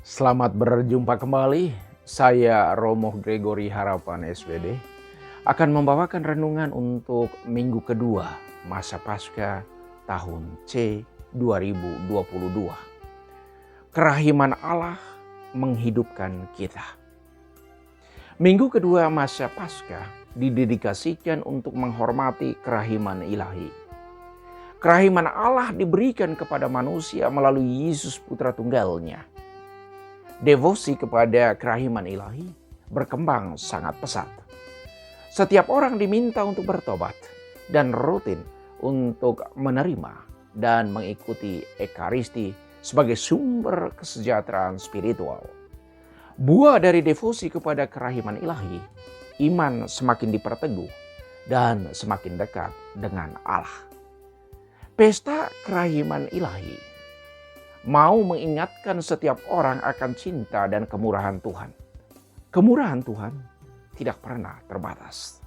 Selamat berjumpa kembali. Saya Romo Gregory Harapan SPD akan membawakan renungan untuk minggu kedua masa Paskah tahun C 2022. Kerahiman Allah menghidupkan kita. Minggu kedua masa Paskah didedikasikan untuk menghormati kerahiman ilahi. Kerahiman Allah diberikan kepada manusia melalui Yesus Putra Tunggalnya. Devosi kepada kerahiman ilahi berkembang sangat pesat. Setiap orang diminta untuk bertobat dan rutin untuk menerima dan mengikuti Ekaristi sebagai sumber kesejahteraan spiritual. Buah dari devosi kepada kerahiman ilahi, iman semakin diperteguh dan semakin dekat dengan Allah. Pesta kerahiman ilahi mau mengingatkan setiap orang akan cinta dan kemurahan Tuhan. Kemurahan Tuhan tidak pernah terbatas.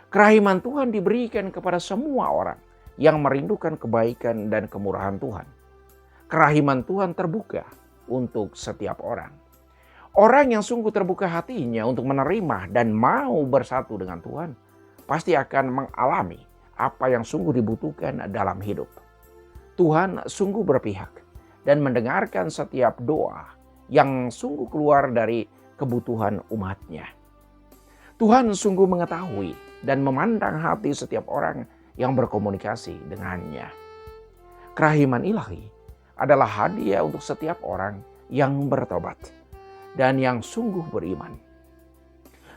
Kerahiman Tuhan diberikan kepada semua orang yang merindukan kebaikan dan kemurahan Tuhan. Kerahiman Tuhan terbuka untuk setiap orang. Orang yang sungguh terbuka hatinya untuk menerima dan mau bersatu dengan Tuhan, pasti akan mengalami apa yang sungguh dibutuhkan dalam hidup. Tuhan sungguh berpihak dan mendengarkan setiap doa yang sungguh keluar dari kebutuhan umatnya. Tuhan sungguh mengetahui dan memandang hati setiap orang yang berkomunikasi dengannya. Kerahiman ilahi adalah hadiah untuk setiap orang yang bertobat dan yang sungguh beriman.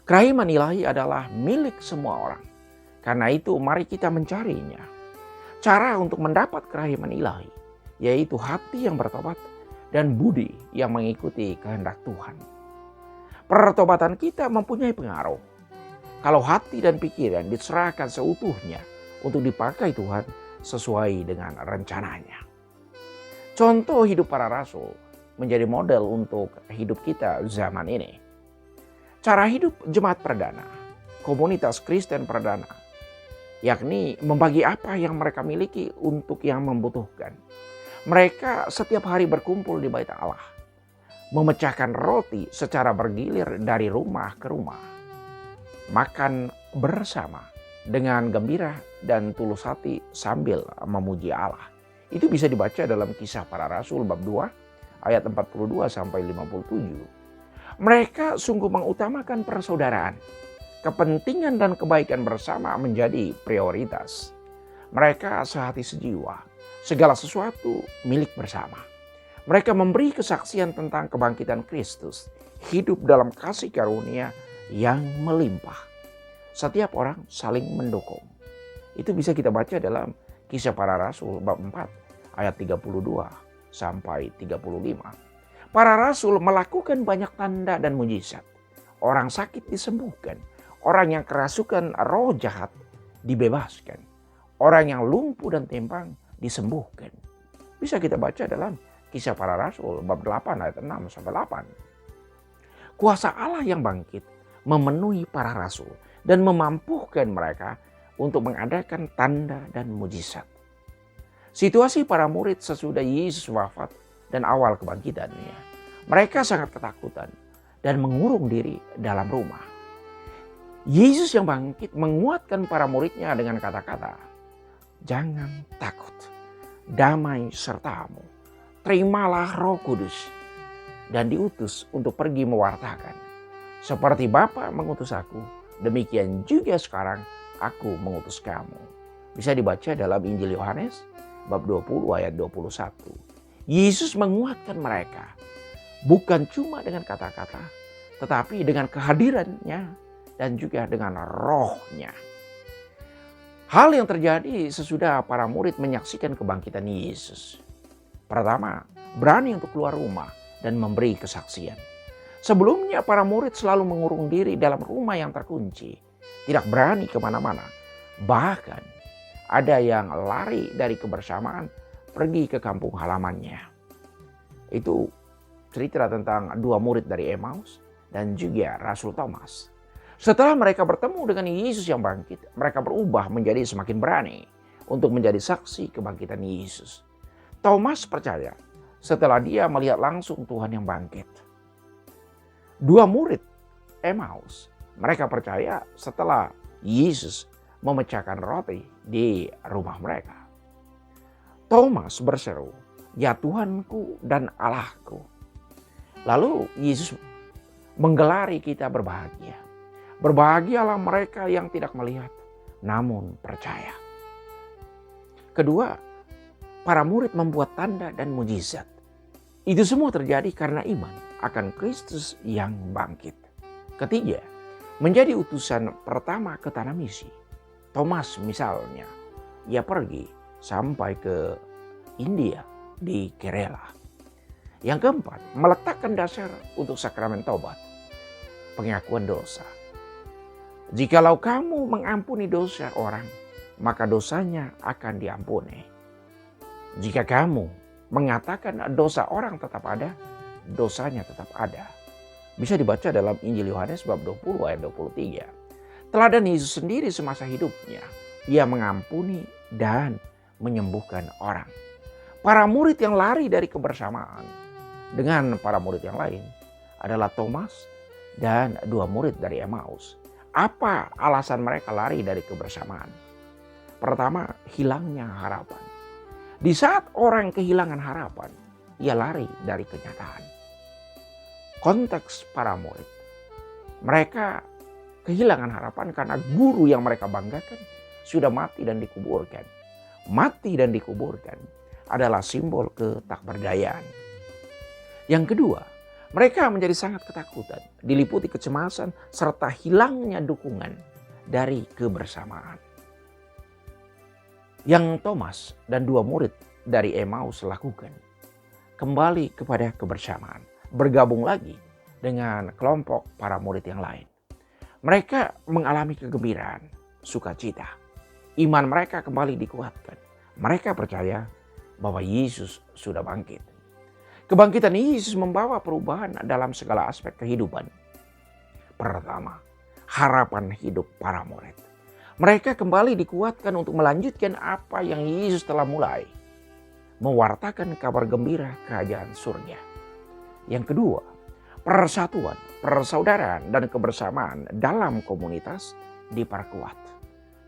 Kerahiman ilahi adalah milik semua orang. Karena itu mari kita mencarinya. Cara untuk mendapat kerahiman ilahi yaitu hati yang bertobat dan budi yang mengikuti kehendak Tuhan. Pertobatan kita mempunyai pengaruh. Kalau hati dan pikiran diserahkan seutuhnya untuk dipakai Tuhan sesuai dengan rencananya. Contoh hidup para rasul menjadi model untuk hidup kita zaman ini. Cara hidup jemaat perdana, komunitas Kristen perdana, yakni membagi apa yang mereka miliki untuk yang membutuhkan. Mereka setiap hari berkumpul di bait Allah, memecahkan roti secara bergilir dari rumah ke rumah, makan bersama dengan gembira dan tulus hati sambil memuji Allah. Itu bisa dibaca dalam Kisah Para Rasul bab 2 ayat 42 sampai 57. Mereka sungguh mengutamakan persaudaraan. Kepentingan dan kebaikan bersama menjadi prioritas. Mereka sehati sejiwa. Segala sesuatu milik bersama. Mereka memberi kesaksian tentang kebangkitan Kristus. Hidup dalam kasih karunia yang melimpah. Setiap orang saling mendukung. Itu bisa kita baca dalam Kisah Para Rasul bab 4 ayat 32 sampai 35. Para rasul melakukan banyak tanda dan mujizat. Orang sakit disembuhkan. Orang yang kerasukan roh jahat dibebaskan. Orang yang lumpuh dan timpang disembuhkan. Bisa kita baca dalam Kisah Para Rasul bab 8 ayat 6 sampai 8. Kuasa Allah yang bangkit memenuhi para rasul dan memampukan mereka untuk mengadakan tanda dan mujizat. Situasi para murid sesudah Yesus wafat dan awal kebangkitannya, mereka sangat ketakutan dan mengurung diri dalam rumah. Yesus yang bangkit menguatkan para muridnya dengan kata-kata, "Jangan takut, damai sertamu, terimalah Roh Kudus," dan diutus untuk pergi mewartakan. "Seperti Bapa mengutus aku, demikian juga sekarang aku mengutus kamu." Bisa dibaca dalam Injil Yohanes bab 20 ayat 21. Yesus menguatkan mereka bukan cuma dengan kata-kata, tetapi dengan kehadirannya dan juga dengan rohnya. Hal yang terjadi sesudah para murid menyaksikan kebangkitan Yesus. Pertama, berani untuk keluar rumah dan memberi kesaksian. Sebelumnya para murid selalu mengurung diri dalam rumah yang terkunci. Tidak berani kemana-mana. Bahkan ada yang lari dari kebersamaan pergi ke kampung halamannya. Itu cerita tentang dua murid dari Emmaus dan juga Rasul Thomas. Setelah mereka bertemu dengan Yesus yang bangkit, mereka berubah menjadi semakin berani untuk menjadi saksi kebangkitan Yesus. Thomas percaya setelah dia melihat langsung Tuhan yang bangkit. Dua murid Emmaus, mereka percaya setelah Yesus memecahkan roti di rumah mereka. Thomas berseru, "Ya Tuhanku dan Allahku." Lalu Yesus menggelari kita berbahagia. Berbahagialah mereka yang tidak melihat, namun percaya. Kedua, para murid membuat tanda dan mujizat. Itu semua terjadi karena iman akan Kristus yang bangkit. Ketiga, menjadi utusan pertama ke tanah misi. Thomas misalnya, ia pergi sampai ke India di Kerala. Yang keempat, meletakkan dasar untuk sakramen taubat, pengakuan dosa. Jikalau kamu mengampuni dosa orang, maka dosanya akan diampuni. Jika kamu mengatakan dosa orang tetap ada, dosanya tetap ada. Bisa dibaca dalam Injil Yohanes bab 20 ayat 23. Teladan Yesus sendiri semasa hidupnya, ia mengampuni dan menyembuhkan orang. Para murid yang lari dari kebersamaan dengan para murid yang lain adalah Thomas dan dua murid dari Emmaus. Apa alasan mereka lari dari kebersamaan? Pertama, hilangnya harapan. Di saat orang kehilangan harapan, ia lari dari kenyataan. Konteks para murid, mereka kehilangan harapan karena guru yang mereka banggakan sudah mati dan dikuburkan. Mati dan dikuburkan adalah simbol ketakberdayaan. Yang kedua, mereka menjadi sangat ketakutan, diliputi kecemasan serta hilangnya dukungan dari kebersamaan. Yang Thomas dan dua murid dari Emmaus lakukan, kembali kepada kebersamaan, bergabung lagi dengan kelompok para murid yang lain. Mereka mengalami kegembiraan, sukacita. Iman mereka kembali dikuatkan. Mereka percaya bahwa Yesus sudah bangkit. Kebangkitan Yesus membawa perubahan dalam segala aspek kehidupan. Pertama, harapan hidup para murid. Mereka kembali dikuatkan untuk melanjutkan apa yang Yesus telah mulai. Mewartakan kabar gembira kerajaan surga. Yang kedua, persatuan, persaudaraan, dan kebersamaan dalam komunitas diperkuat.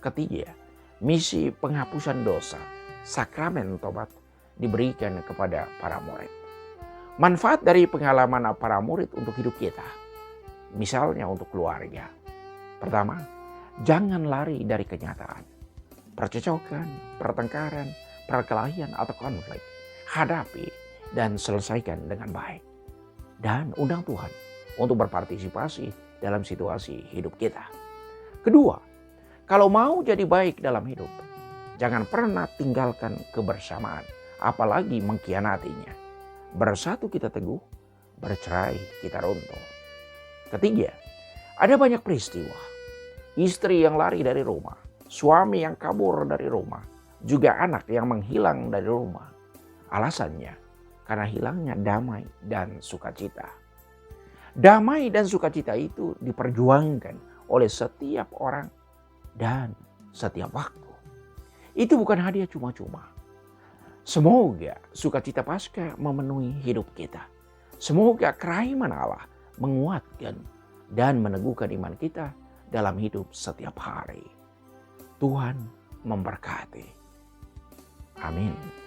Ketiga, misi penghapusan dosa, sakramen tobat diberikan kepada para murid. Manfaat dari pengalaman para murid untuk hidup kita, misalnya untuk keluarga. Pertama, jangan lari dari kenyataan. Percecokan, pertengkaran, perkelahian atau konflik, hadapi dan selesaikan dengan baik. Dan undang Tuhan untuk berpartisipasi dalam situasi hidup kita. Kedua, kalau mau jadi baik dalam hidup, jangan pernah tinggalkan kebersamaan, apalagi mengkhianatinya. Bersatu kita teguh, bercerai kita runtuh. Ketiga, ada banyak peristiwa. Istri yang lari dari rumah, suami yang kabur dari rumah, juga anak yang menghilang dari rumah. Alasannya karena hilangnya damai dan sukacita. Damai dan sukacita itu diperjuangkan oleh setiap orang dan setiap waktu. Itu bukan hadiah cuma-cuma. Semoga sukacita Paskah memenuhi hidup kita. Semoga kerahiman Allah menguatkan dan meneguhkan iman kita dalam hidup setiap hari. Tuhan memberkati. Amin.